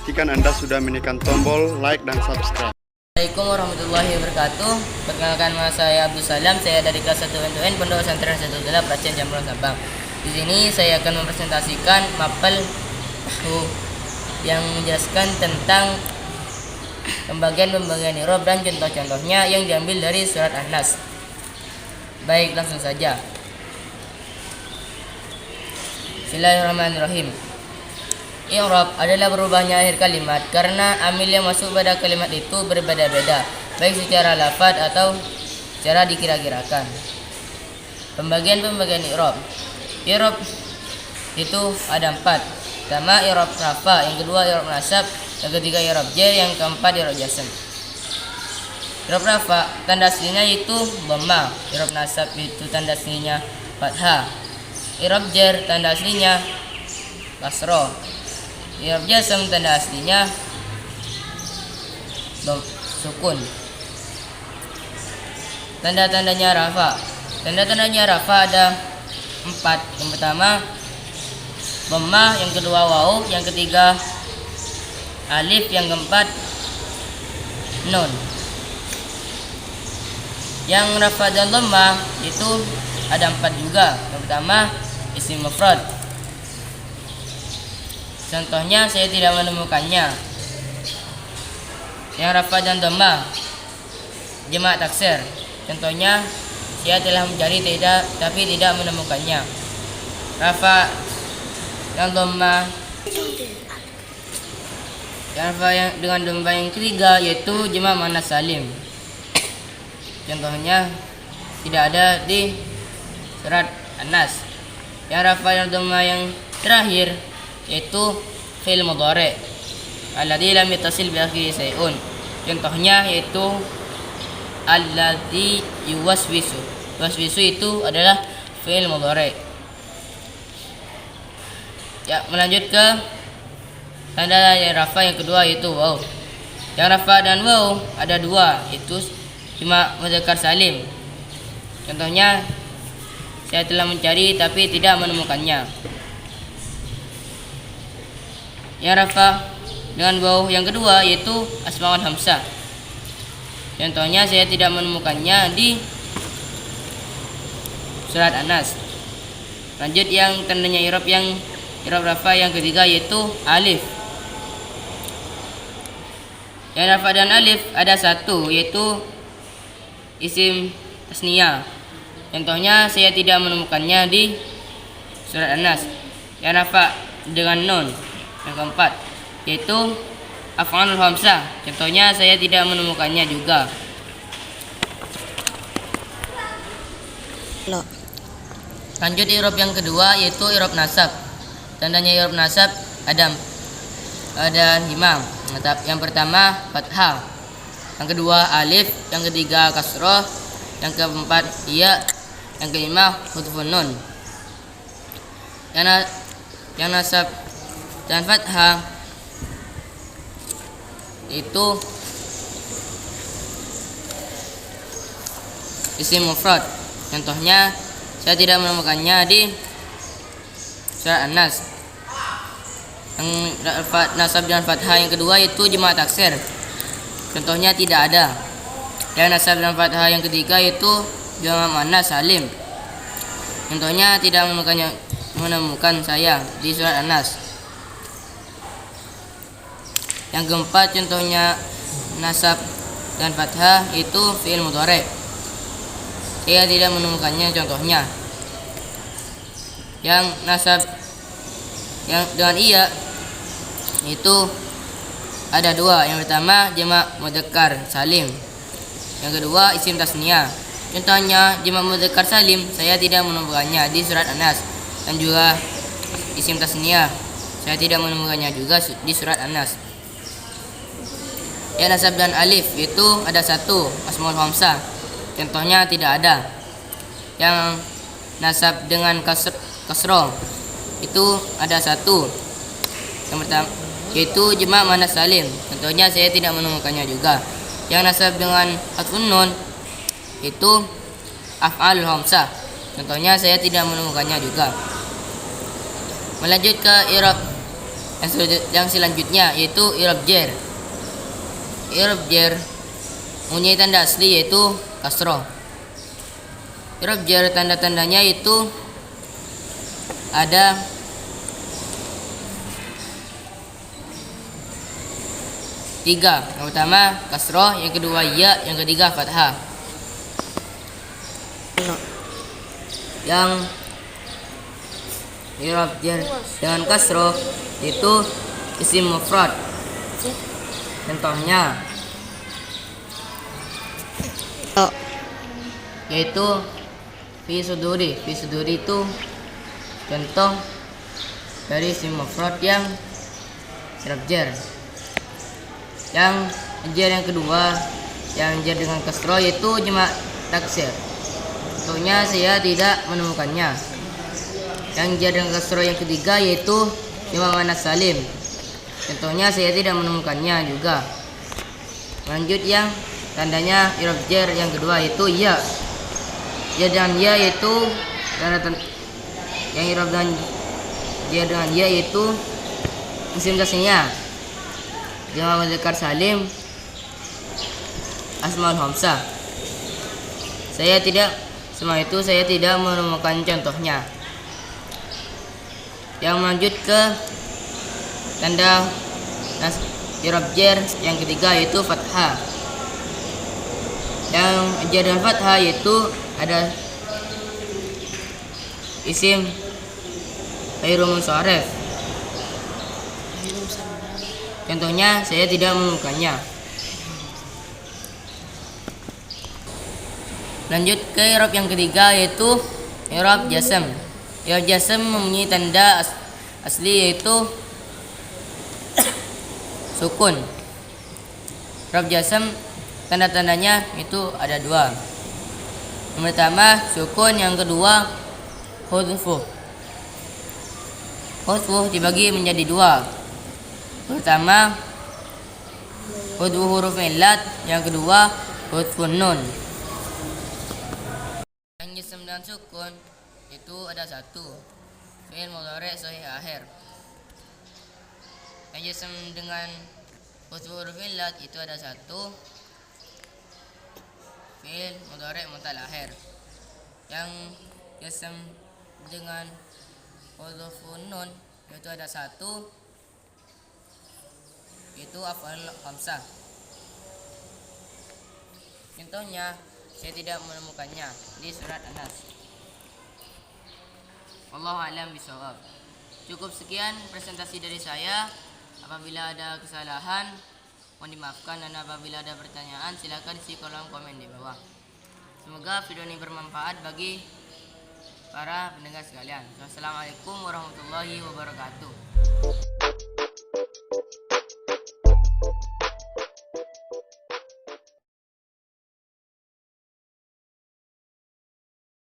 pastikan Anda sudah menekan tombol like dan subscribe. Assalamualaikum warahmatullahi wabarakatuh. Perkenalkan, nama saya Abdul Salam. Saya dari kelas 1 NTN Pondok Pesantren Satullah Pracian Jamrong Sabang. Di sini saya akan mempresentasikan mapel yang menjelaskan tentang pembagian i'rab dan contoh-contohnya yang diambil dari surat An-Nas. Baik, langsung saja. Bismillahirrahmanirrahim. I'rab adalah berubahnya akhir kalimat karena amil yang masuk pada kalimat itu berbeda-beda, baik secara lafaz atau secara dikira-kirakan. Pembagian i'rab. I'rab itu ada 4. Pertama, i'rab rafa, yang kedua i'rab nasab, yang ketiga i'rab jar, yang keempat i'rab jazm. I'rab rafa tanda aslinya itu dhamma, i'rab nasab itu tanda aslinya fathah, i'rab jar tanda aslinya kasrah, i'rab jazm tanda aslinya sukun. Tanda-tandanya rafa. Tanda-tandanya rafa ada 4. Yang pertama dhamma, yang kedua waw, yang ketiga alif, yang keempat nun. Yang rafa dan dhamma itu ada 4 juga. Yang pertama isim mufrad. Contohnya saya tidak menemukannya. Yang rafa dan dhamma jamak taksir. Contohnya saya telah mencari tapi tidak menemukannya. Rafa yang dhamma, yang rafa dengan dhamma yang ketiga yaitu jamak muannats salim. Contohnya tidak ada di surat An-Nas. Yang rafa yang dhamma yang terakhir yaitu fi'il mudhari' alladzi lam yattasil bi akhiri shay'un. Contohnya yaitu alladzi yuwaswisu. Yuwaswisu itu adalah fi'il mudhari'. Ya, melanjut ke tanda yang rafa yang kedua yaitu waw. Yang rafa dan waw ada 2, yaitu jamak mudzakkar salim. Contohnya saya telah mencari tapi tidak menemukannya. Yang rafa dengan waw yang kedua yaitu asmaul hamzah. Contohnya saya tidak menemukannya di surat An-Nas. Lanjut yang tandanya i'rab rafa yang ketiga yaitu alif. Yang rafa dan alif ada 1, yaitu isim tasniyah. Contohnya saya tidak menemukannya di surat An-Nas. Yang rafa dengan nun yang keempat yaitu af'alul hamzah. Contohnya saya tidak menemukannya juga. Lanjut i'rab yang kedua yaitu i'rab nasab. Tandanya i'rab nasab ada 5. Yang pertama fathah, yang kedua alif, yang ketiga kasrah, yang keempat ya, yang kelima hurufun nun. Yang nasab dan fathah itu isim mufrad. Contohnya saya tidak menemukannya di surat An-Nas. Yang nasab dan fathah yang kedua itu jamak taksir. Contohnya tidak ada. Yang nasab dan fathah yang ketiga itu jamak muannats salim. Contohnya tidak menemukan saya di surat An-Nas. Yang keempat contohnya nasab dan fathah itu fi'il mudhari'. Saya tidak menemukannya contohnya. Yang nasab yang dengan iya itu ada 2. Yang pertama jamak mudzakkar salim, yang kedua isim tasniyah. Contohnya jamak mudzakkar salim saya tidak menemukannya di surat An-Nas, dan juga isim tasniyah saya tidak menemukannya juga di surat An-Nas. Yang nasab dan alif itu ada 1, asmaul hamzah. Contohnya tidak ada. Yang nasab dengan kasroh itu ada 1. Yang pertama yaitu jamak muannats salim. Contohnya saya tidak menemukannya juga. Yang nasab dengan harfun nun itu af'alul hamzah. Contohnya saya tidak menemukannya juga. Melanjut ke i'rab Yang selanjutnya yaitu i'rab jar. I'rab jar mempunyai tanda asli yaitu kasroh. I'rab jar tanda-tandanya itu ada tiga. Yang pertama kasroh, yang kedua ya, yang ketiga fathah. Yang i'rab jar dengan kasroh itu isim mufrad. Contohnya yaitu fi suduri. Fi suduri itu contoh dari isim mufrad yang i'rab jar. Yang jar yang kedua yang jar dengan kasroh yaitu jamak taksir. Contohnya saya tidak menemukannya. Yang jar dengan kasroh yang ketiga yaitu jamak muannats salim. Contohnya saya tidak menemukannya juga. Lanjut yang tandanya i'rab jar yang kedua yaitu ya. Ya dengan ya yaitu yang i'rab dengan ya dengan ya yaitu isim tasniyah, jamak mudzakkar salim, asmaul khamsah. Saya tidak menemukan contohnya. Yang lanjut ke tanda i'rab jar yang ketiga yaitu fathah. Yang jar dengan fathah yaitu ada isim ghairu munsharif. Contohnya saya tidak menemukannya. Lanjut ke i'rab yang ketiga yaitu i'rab jazm. I'rab jazm mempunyai tanda asli yaitu sukun. I'rab jazm tanda-tandanya itu ada dua. Yang pertama sukun, yang kedua hudfu. Hudfu dibagi menjadi dua. Pertama hudfu huruf illat, yang kedua hudfu nun. Yang jazm dan sukun itu ada satu, fi'il mudhari' sahih akhir. Yang jazm dengan hudfu huruf illat itu ada satu, fi'il mudhari' mu'tal akhir. Yang jazm dengan hudfu nun itu ada satu, itu af'al khamsah. Contohnya saya tidak menemukannya di surat An-Nas. Wallahu a'lam bishawab. Cukup sekian presentasi dari saya. Apabila ada kesalahan mohon dimaafkan, dan apabila ada pertanyaan silakan isi kolom komen di bawah. Semoga video ini bermanfaat bagi para pendengar sekalian. Wassalamualaikum warahmatullahi wabarakatuh.